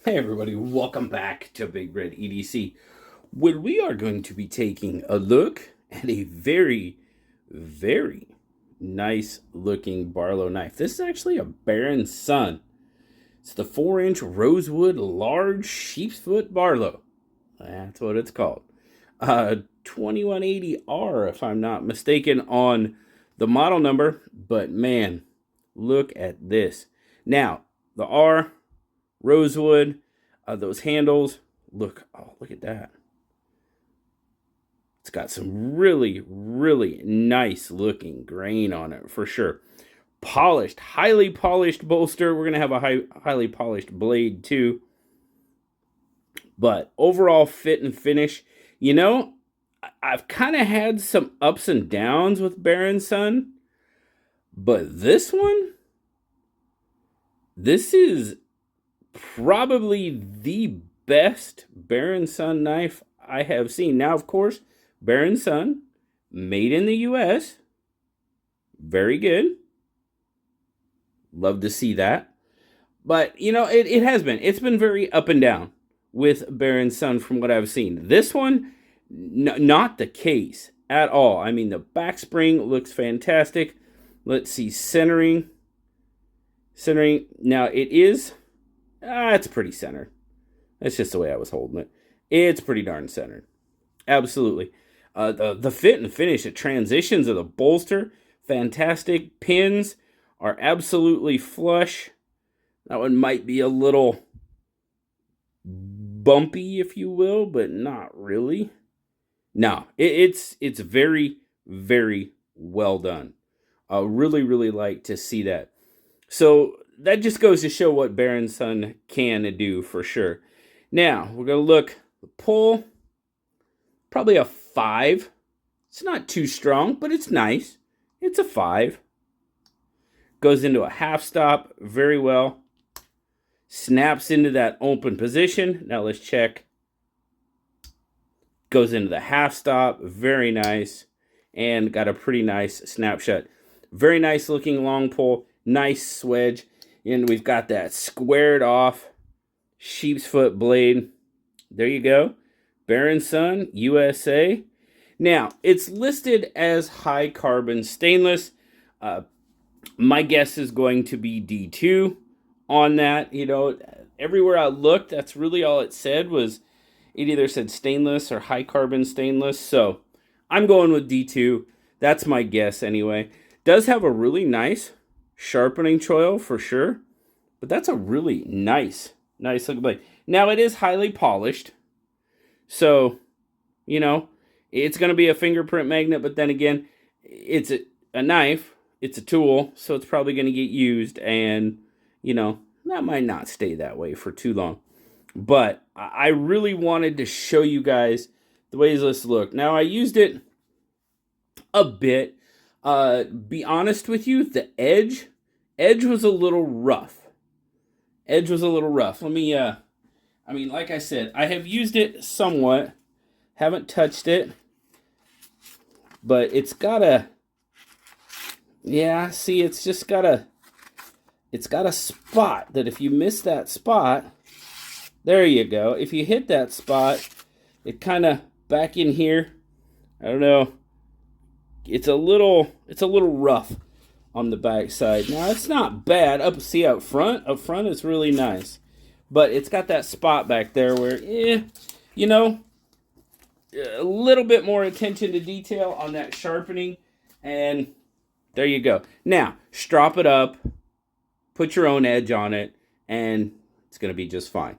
Hey everybody, welcome back to Big Red EDC, where we are going to be taking a look at a very, very nice looking Barlow knife. This is actually a Baron Sun. It's the 4-inch Rosewood Large Sheepsfoot Barlow. That's what it's called. 2180R, if I'm not mistaken, on the model number. But man, look at this. Now, the R, Rosewood, those handles, look at that. It's got some really, really nice looking grain on it for sure. Polished, highly polished bolster. We're going to have a highly polished blade too. But overall fit and finish, I've kind of had some ups and downs with Baron Sun. But this is probably the best Baron Sun knife I have seen. Now, of course, Baron Sun, made in the US. Very good. Love to see that. But, it has been. It's been very up and down with Baron Sun from what I've seen. This one, not the case at all. I mean, the back spring looks fantastic. Let's see, centering. Now, it is... it's pretty centered. That's just the way I was holding it. It's pretty darn centered. Absolutely. The fit and finish, the transitions of the bolster, fantastic. Pins are absolutely flush. That one might be a little bumpy, if you will, but not really. No, it's very, very well done. I really, really like to see that. So that just goes to show what Baron Sun can do for sure. Now, we're going to look, the pull, probably a 5. It's not too strong, but it's nice. It's a 5. Goes into a half stop very well. Snaps into that open position. Now let's check. Goes into the half stop, very nice. And got a pretty nice snapshot. Very nice looking long pull, nice swedge. And we've got that squared off sheepsfoot blade. There you go. Baron Sun, USA. Now, it's listed as high carbon stainless. My guess is going to be D2 on that. Everywhere I looked, that's really all it said was it either said stainless or high carbon stainless. So I'm going with D2. That's my guess anyway. Does have a really nice sharpening choil for sure, but that's a really nice looking blade. Now it is highly polished, so it's going to be a fingerprint magnet, but then again, it's a knife, it's a tool, so it's probably going to get used, and that might not stay that way for too long. But I really wanted to show you guys the ways this look. Now I used it a bit. Be honest with you, the edge was a little rough. Let me, like I said, I have used it somewhat. Haven't touched it. But it's got a, it's got a spot that if you miss that spot, there you go. If you hit that spot, it kind of back in here, I don't know, it's a little rough on the back side. Now it's not bad. Up front it's really nice, but it's got that spot back there where a little bit more attention to detail on that sharpening, and there you go. Now strop it up, put your own edge on it, and it's gonna be just fine.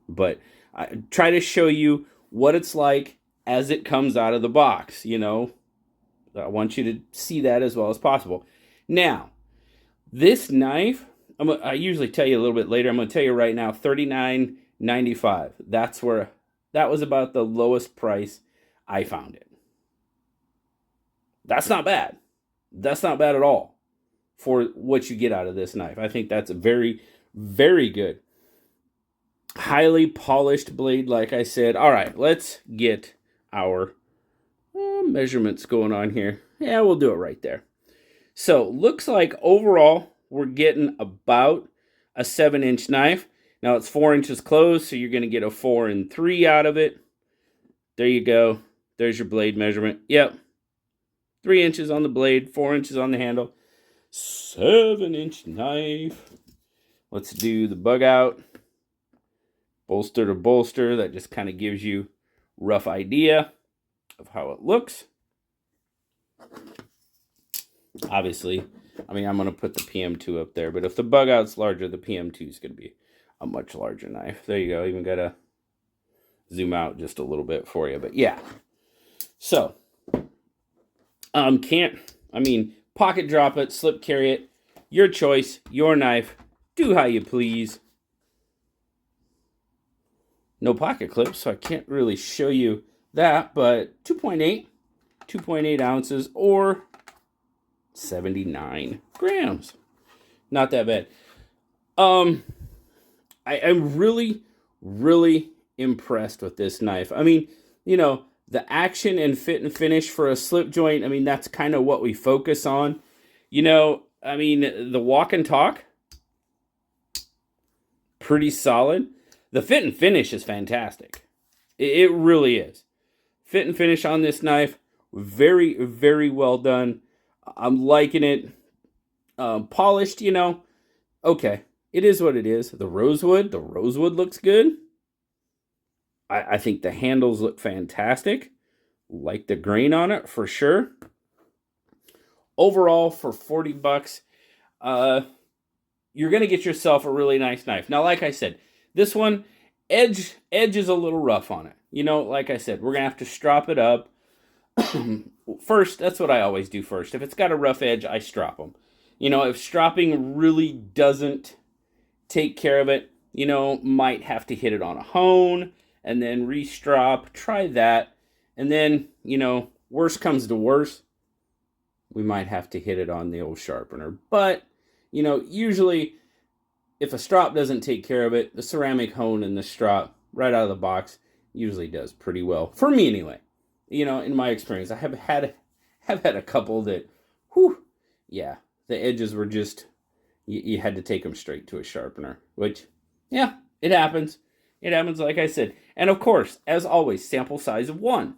But I try to show you what it's like as it comes out of the box. I want you to see that as well as possible. Now, this knife, I usually tell you a little bit later. I'm going to tell you right now, $39.95. That was about the lowest price I found it. That's not bad. That's not bad at all for what you get out of this knife. I think that's very, very good. Highly polished blade, like I said. All right, let's get our measurements going on here. Yeah, we'll do it right there. So looks like overall we're getting about a 7-inch knife. Now it's 4 inches closed, so you're going to get a 4 and 3 out of it. There you go. There's your blade measurement. Yep. 3 inches on the blade, 4 inches on the handle. 7-inch knife. Let's do the bug out. Bolster to bolster. That just kind of gives you a rough idea of how it looks. Obviously, I mean, I'm going to put the PM2 up there, but if the bug out's larger, the PM2 is going to be a much larger knife. There you go. Even got to zoom out just a little bit for you, but yeah. So, pocket drop it, slip carry it, your choice, your knife, do how you please. No pocket clips, so I can't really show you that, but 2.8 ounces, or 79 grams. Not that bad. I'm really, really impressed with this knife. I mean, you know, the action and fit and finish for a slip joint, I mean, that's kind of what we focus on. You know, I mean, the walk and talk, pretty solid. The fit and finish is fantastic. It really is. Fit and finish on this knife, very, very well done. I'm liking it. Polished, you know, okay. It is what it is. The rosewood looks good. I think the handles look fantastic. Like the grain on it for sure. Overall, for $40, you're going to get yourself a really nice knife. Now, like I said, this one, edge is a little rough on it. You know, like I said, we're going to have to strop it up. First, that's what I always do first. If it's got a rough edge, I strop them. You know, if stropping really doesn't take care of it, you know, might have to hit it on a hone and then re-strop. Try that. And then, you know, worst comes to worst, we might have to hit it on the old sharpener. But, you know, usually if a strop doesn't take care of it, the ceramic hone and the strop right out of the box usually does pretty well. For me anyway. You know, in my experience, I have had a couple that, whew, yeah, the edges were just, you had to take them straight to a sharpener, which, yeah, it happens. It happens, like I said. And of course, as always, sample size of 1.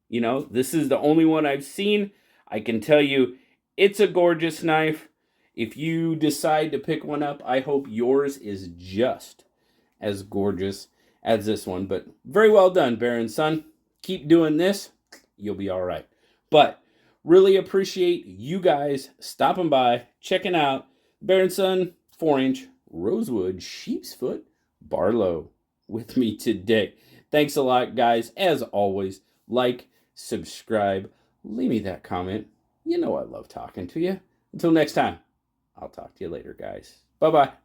You know, this is the only one I've seen. I can tell you, it's a gorgeous knife. If you decide to pick one up, I hope yours is just as gorgeous as this one. But very well done, Baron Son. Keep doing this. You'll be all right. But really appreciate you guys stopping by, checking out Baron Son 4-inch Rosewood Sheepsfoot Barlow with me today. Thanks a lot, guys. As always, like, subscribe, leave me that comment. You know I love talking to you. Until next time, I'll talk to you later, guys. Bye-bye.